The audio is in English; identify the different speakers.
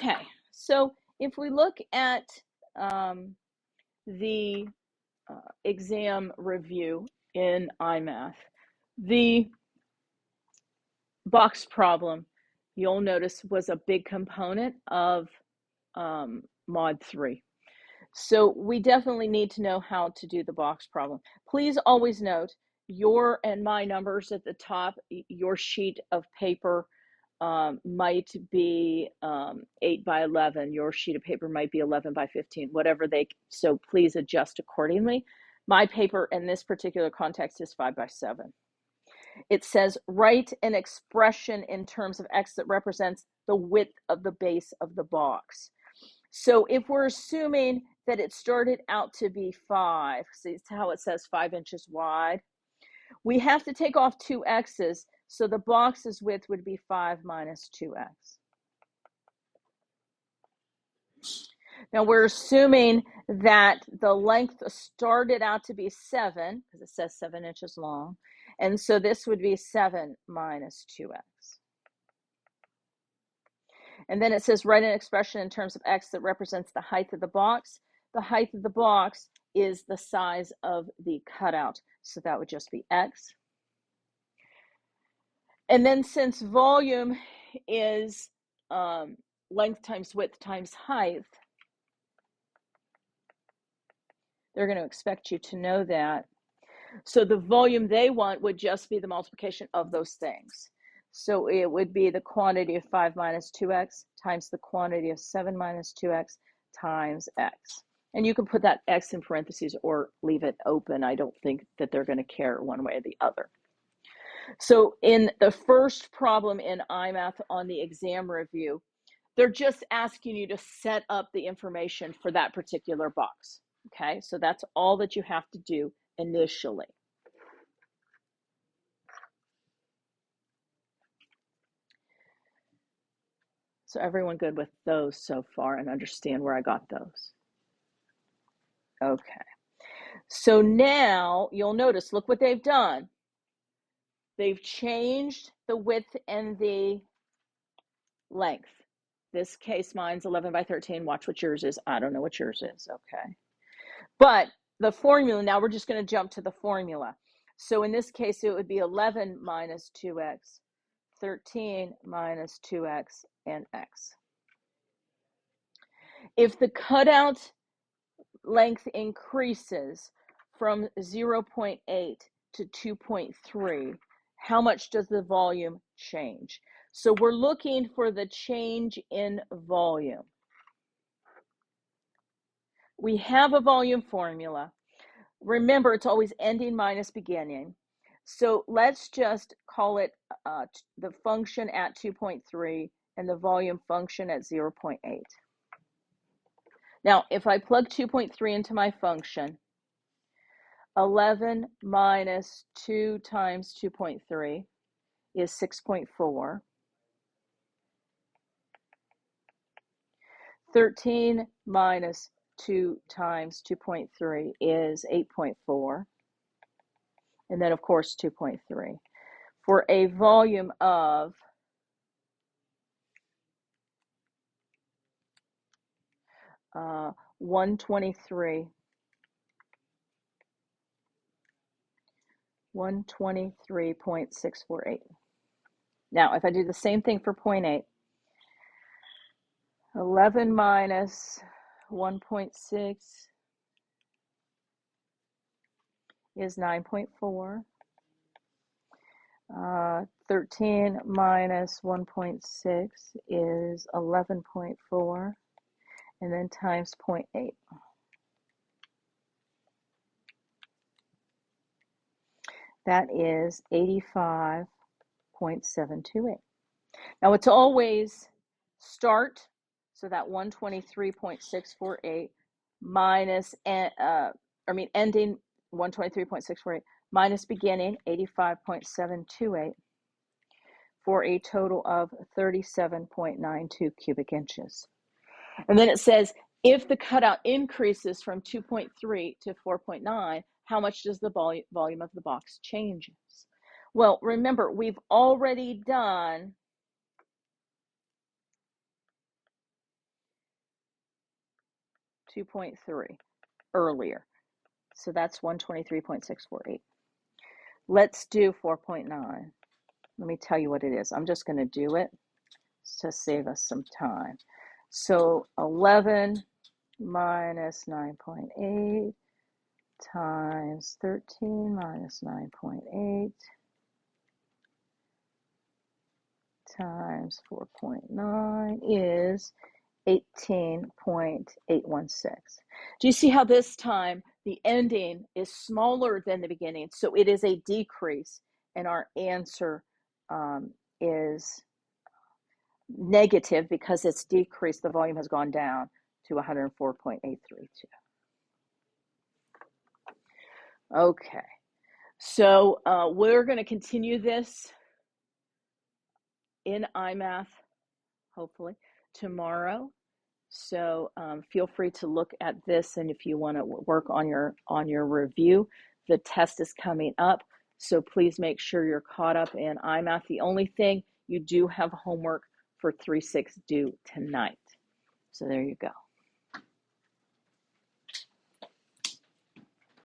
Speaker 1: Okay, so if we look at the exam review in iMath, the box problem, you'll notice, was a big component of Mod 3. So we definitely need to know how to do the box problem. Please always note your and my numbers at the top. Your sheet of paper might be 8 by 11. Your sheet of paper might be 11 by 15, whatever so please adjust accordingly. My paper in this particular context is 5 by 7. It says write an expression in terms of x that represents the width of the base of the box. So if we're assuming that it started out to be 5, see how it says 5 inches wide, we have to take off 2 x's, so the box's width would be 5 minus 2x. Now we're assuming that the length started out to be 7, because it says 7 inches long, and so this would be 7 minus 2x. And then it says write an expression in terms of x that represents the height of the box. The height of the box is the size of the cutout, so that would just be x. And then since volume is length times width times height, they're going to expect you to know that. So the volume they want would just be the multiplication of those things. So it would be the quantity of 5 minus 2x times the quantity of 7 minus 2x times x. And you can put that x in parentheses or leave it open. I don't think that they're going to care one way or the other. So in the first problem in iMath on the exam review, they're just asking you to set up the information for that particular box. Okay, so that's all that you have to do initially. So everyone good with those so far and understand where I got those? Okay. So now you'll notice, look what they've done. They've changed the width and the length. This case, mine's 11 by 13. Watch what yours is. I don't know what yours is, okay? But the formula, now we're just going to jump to the formula. So in this case, it would be 11 minus 2x, 13 minus 2x, and x. If the cutout length increases from 0.8 to 2.3, how much does the volume change? So we're looking for the change in volume. We have a volume formula. Remember, it's always ending minus beginning. So let's just call it the function at 2.3 and the volume function at 0.8. Now, if I plug 2.3 into my function, 11 minus 2 times 2.3 is 6.4. 13 minus 2 times 2.3 is 8.4. And then, of course, 2.3. For a volume of 123.648. Now, if I do the same thing for 0.8, 11 minus 1.6 is 9.4. 13 minus 1.6 is 11.4, and then times 0.8. That is 85.728. Now it's always start, so that 123.648 minus, ending 123.648 minus beginning 85.728 for a total of 37.92 cubic inches. And then it says, if the cutout increases from 2.3 to 4.9, how much does the volume of the box changes? Well, remember, we've already done 2.3 earlier. So that's 123.648. Let's do 4.9. Let me tell you what it is. I'm just going to do it to save us some time. So 11 minus 9.8 times 13 minus 9.8 times 4.9 is 18.816. Do you see how this time the ending is smaller than the beginning? So it is a decrease, and our answer is negative because it's decreased. The volume has gone down to 104.832. Okay, so we're going to continue this in iMath, hopefully, tomorrow. So feel free to look at this, and if you want to work on your review, the test is coming up. So please make sure you're caught up in iMath. The only thing, you do have homework for 3-6 due tonight. So there you go.